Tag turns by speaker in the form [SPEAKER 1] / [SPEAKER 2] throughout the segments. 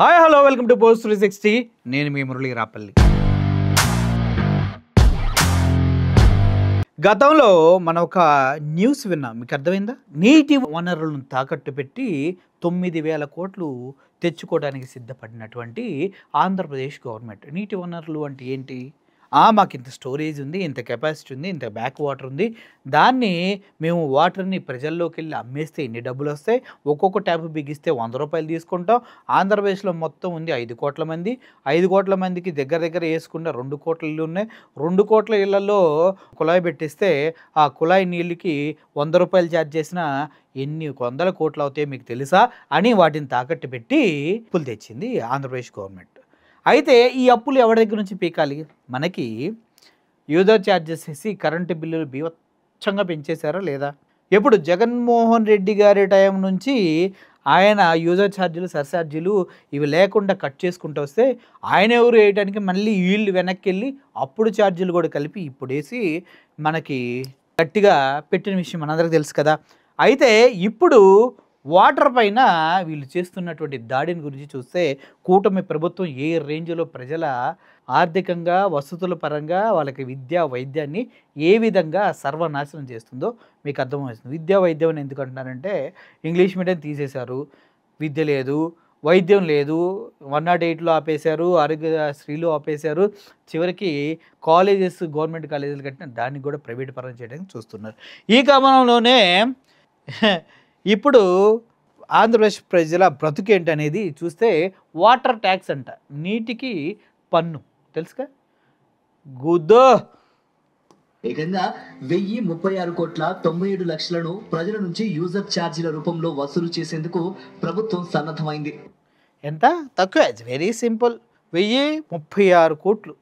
[SPEAKER 1] Hi hello welcome to post 360. నేను మీ మురళి రాపల్లి. గతంలో మనం ఒక న్యూస్ విన్నాం, మీకు అర్థమైందా? నీటి వనరులను తాకట్టు పెట్టి 9,000 కోట్లు తెచ్చుకోవడానికి సిద్ధపడినటువంటి ఆంధ్రప్రదేశ్ గవర్నమెంట్. నీటి వనరులు అంటే ఏంటి? మాకు ఇంత స్టోరేజ్ ఉంది, ఇంత కెపాసిటీ ఉంది, ఇంత బ్యాక్ వాటర్ ఉంది, దాన్ని మేము వాటర్ని ప్రజల్లోకి వెళ్ళి అమ్మేస్తే ఇన్ని డబ్బులు వస్తాయి, ఒక్కొక్క ట్యాప్ బిగిస్తే 100 రూపాయలు తీసుకుంటాం. ఆంధ్రప్రదేశ్లో మొత్తం ఉంది 5 కోట్ల మంది. 5 కోట్ల మందికి దగ్గర దగ్గర వేసుకున్న 2 కోట్ల ఇళ్ళు ఉన్నాయి. 2 కోట్ల ఇళ్లలో కుళాయి పెట్టిస్తే ఆ కుళాయి నీళ్ళకి 100 రూపాయలు ఛార్జ్ చేసినా ఎన్ని వందల కోట్లు అవుతాయో మీకు తెలుసా అని వాటిని తాకట్టు పెట్టి అప్పులు తెచ్చింది ఆంధ్రప్రదేశ్ గవర్నమెంట్. అయితే ఈ అప్పులు ఎవరి దగ్గర నుంచి పీకాలి? మనకి యూజర్ ఛార్జెస్ వేసి కరెంటు బిల్లులు బీభత్సంగా పెంచేశారా లేదా? ఎప్పుడు జగన్మోహన్ రెడ్డి గారి టైం నుంచి ఆయన యూజర్ ఛార్జీలు సర్ఛార్జీలు ఇవి లేకుండా కట్ చేసుకుంటూ వస్తే ఆయన ఎవరు వేయడానికి మళ్ళీ వీళ్ళు వెనక్కి వెళ్ళి అప్పుడు ఛార్జీలు కూడా కలిపి ఇప్పుడు వేసి మనకి గట్టిగా పెట్టిన విషయం మనందరికీ తెలుసు కదా. అయితే ఇప్పుడు వాటర్ పైన వీళ్ళు చేస్తున్నటువంటి దాడిని గురించి చూస్తే కూటమి ప్రభుత్వం ఏ రేంజ్లో ప్రజల ఆర్థికంగా వసతుల పరంగా వాళ్ళకి విద్యా వైద్యాన్ని ఏ విధంగా సర్వనాశనం చేస్తుందో మీకు అర్థమవుతుంది. విద్యా వైద్యం అని ఎందుకు అంటున్నారంటే ఇంగ్లీష్ మీడియం తీసేశారు, విద్య లేదు, వైద్యం లేదు, 108లో ఆపేశారు, ఆరోగ్యశ్రీలో ఆపేశారు, చివరికి కాలేజెస్ గవర్నమెంట్ కాలేజీలు కట్టిన దాన్ని కూడా ప్రైవేట్ పరం చేయడానికి చూస్తున్నారు. ఈ క్రమంలోనే ఇప్పుడు ఆంధ్రప్రదేశ్ ప్రజల బ్రతుకేంటి అనేది చూస్తే వాటర్ ట్యాక్స్ అంట, నీటికి పన్ను తెలుసుగా గుద్దో.
[SPEAKER 2] ఏకంగా 1,036,97,00,000ను ప్రజల నుంచి యూజర్ ఛార్జీల రూపంలో వసూలు చేసేందుకు ప్రభుత్వం సన్నద్ధమైంది.
[SPEAKER 1] ఎంత తక్కువ? It's very simple. 1,036 కోట్లు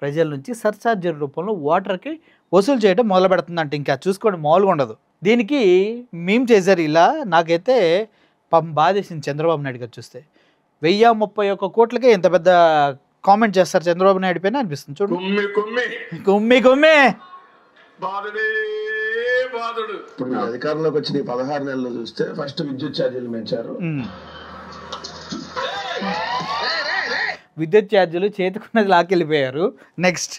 [SPEAKER 1] ప్రజల నుంచి సర్ఛార్జీల రూపంలో వాటర్కి వసూలు చేయడం మొదలు పెడుతుందంటే ఇంకా చూసుకోండి, మామూలుగా ఉండదు. దీనికి మేము చేశారు ఇలా. నాకైతే బాధేసింది చంద్రబాబు నాయుడు గారు చూస్తే. 1,031 కోట్లకే ఎంత పెద్ద కామెంట్ చేస్తారు చంద్రబాబు నాయుడు పైన అనిపిస్తుంది. చూడు, కుమ్మి కుమ్మి
[SPEAKER 3] ఇప్పుడు అధికారంలోకి వచ్చిన 16 నెలలు చూస్తే ఫస్ట్ విద్యుత్ ఛార్జీలు పెంచారు.
[SPEAKER 1] విద్యుత్ ఛార్జీలు చేతుకున్నది లాకెళ్ళిపోయారు. నెక్స్ట్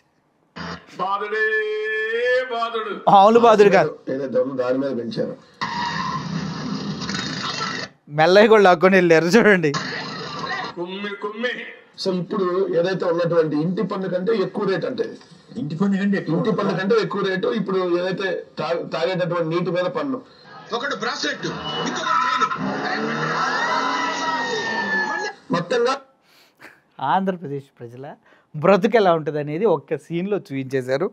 [SPEAKER 1] మామూలు బాధుడు కాదు,
[SPEAKER 3] దాని మీద పెంచారు.
[SPEAKER 1] మెల్లగా కూడా లాక్కొని వెళ్ళారు చూడండి.
[SPEAKER 3] సో ఇప్పుడు ఏదైతే ఉన్నటువంటి ఇంటి పన్ను కంటే ఎక్కువ రేట్, అంటే ఇంటి పన్ను కంటే ఎక్కువ రేటు ఇప్పుడు ఏదైతే తాగేటటువంటి నీటి మీద పన్ను. ఒకటి బ్రాస్లెట్, మొత్తంగా
[SPEAKER 1] ఆంధ్రప్రదేశ్ ప్రజల బ్రతుకు ఎలా ఉంటుంది అనేది ఒక్క సీన్లో చూపించేశారు.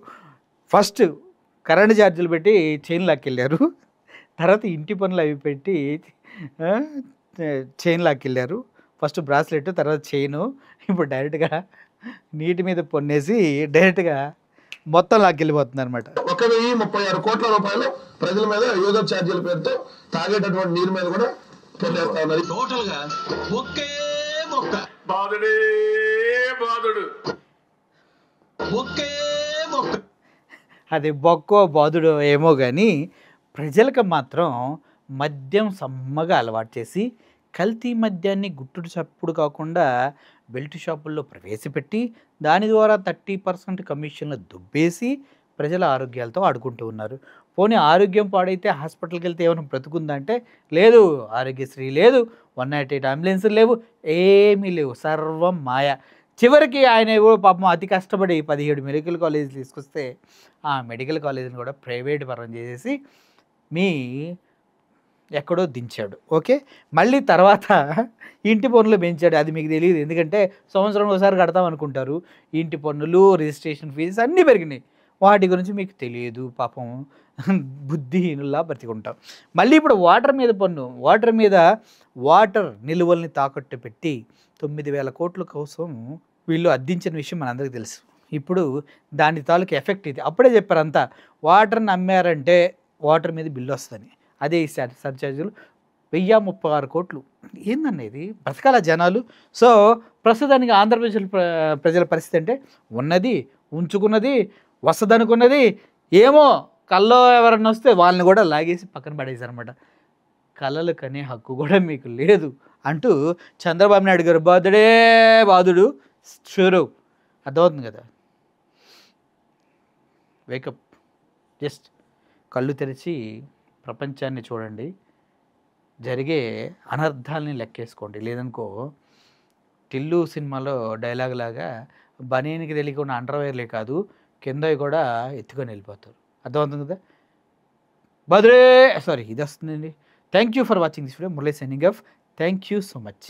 [SPEAKER 1] ఫస్ట్ కరెంటు ఛార్జీలు పెట్టి చైన్ లాక్కెళ్ళారు, తర్వాత ఇంటి పనులు అవి పెట్టి చైన్ లాక్కెళ్ళారు. ఫస్ట్ బ్రాస్లెట్, తర్వాత చైను, ఇప్పుడు డైరెక్ట్గా నీటి మీద పొన్నేసి డైరెక్ట్గా మొత్తం లాక్కెళ్ళిపోతుంది అనమాట.
[SPEAKER 3] 1,036 కోట్ల రూపాయలు ప్రజల మీద యూజర్ ఛార్జీల పేరుతో తాగేటటువంటి నీరు మీద కూడా పొందేస్తా ఉన్నది. టోటల్ గా ఒకే మొక్క
[SPEAKER 1] అది బొక్కో బాధుడో ఏమో కానీ ప్రజలకు మాత్రం మద్యం సమ్మగా అలవాటు చేసి కల్తీ మద్యాన్ని గుట్టుడు చప్పుడు కాకుండా బెల్ట్ షాపుల్లో ప్రవేశపెట్టి దాని ద్వారా 30% కమిషన్లు దుబ్బేసి ప్రజల ఆరోగ్యాలతో ఆడుకుంటూ ఉన్నారు. పోనీ ఆరోగ్యం పాడైతే హాస్పిటల్కి వెళ్తే ఏమైనా బ్రతుకుందంటే లేదు, ఆరోగ్యశ్రీ లేదు, 108 అంబులెన్సులు లేవు, ఏమీ లేవు, సర్వం మాయ. చివరికి ఆయన పాపం అతి కష్టపడి 17 మెడికల్ కాలేజీలు తీసుకొస్తే ఆ మెడికల్ కాలేజీని కూడా ప్రైవేట్ పరం చేసేసి ఎక్కడో దించాడు. ఓకే, మళ్ళీ తర్వాత ఇంటి పన్నులు పెంచాడు. అది మీకు తెలియదు, ఎందుకంటే సంవత్సరం ఒకసారి కడతాం అనుకుంటారు. ఇంటి పన్నులు, రిజిస్ట్రేషన్ ఫీజు అన్నీ పెరిగినాయి. వాటి గురించి మీకు తెలియదు, పాపం బుద్ధిహీనుల్లా బ్రతికుంటాం. మళ్ళీ ఇప్పుడు వాటర్ మీద పన్ను, వాటర్ నిలువల్ని తాకట్టు పెట్టి 9,000 కోట్ల కోసం వీళ్ళు అద్దించిన విషయం మనందరికీ తెలుసు. ఇప్పుడు దాని తాలూకు ఎఫెక్ట్ ఇది. అప్పుడే చెప్పారు అంతా, వాటర్ని అమ్మారంటే వాటర్ మీద బిల్లు వస్తుందని. అదే ఈ సర్ఛార్జీలు 1,036 కోట్లు. ఏందనేది బ్రతకాల జనాలు. సో ప్రస్తుతానికి ఆంధ్రప్రదేశ్ ప్రజల పరిస్థితి అంటే ఉన్నది ఉంచుకున్నది, వస్తుందనుకున్నది ఏమో కల్లో ఎవరన్నా వస్తే వాళ్ళని కూడా లాగేసి పక్కన పడేశారనమాట. కలలు కనే హక్కు కూడా మీకు లేదు. అంటూ చంద్రబాబు నాయుడు గారు బాధుడే బాధుడు షూరు. అర్థమవుతుంది కదా. వేకప్, జస్ట్ కళ్ళు తెరిచి ప్రపంచాన్ని చూడండి, జరిగే అనర్థాలని లెక్కేసుకోండి. లేదనుకో టిల్లు సినిమాలో డైలాగ్ లాగా బనీనికి తెలియకుండా అండర్వేర్లే కాదు కిందవి కూడా ఎత్తుకొని వెళ్ళిపోతారు. అర్థమవుతుంది కదా. బద్రే సారీ ఇది వస్తుందండి. Thank you for watching this video. Murali signing off. Thank you so much.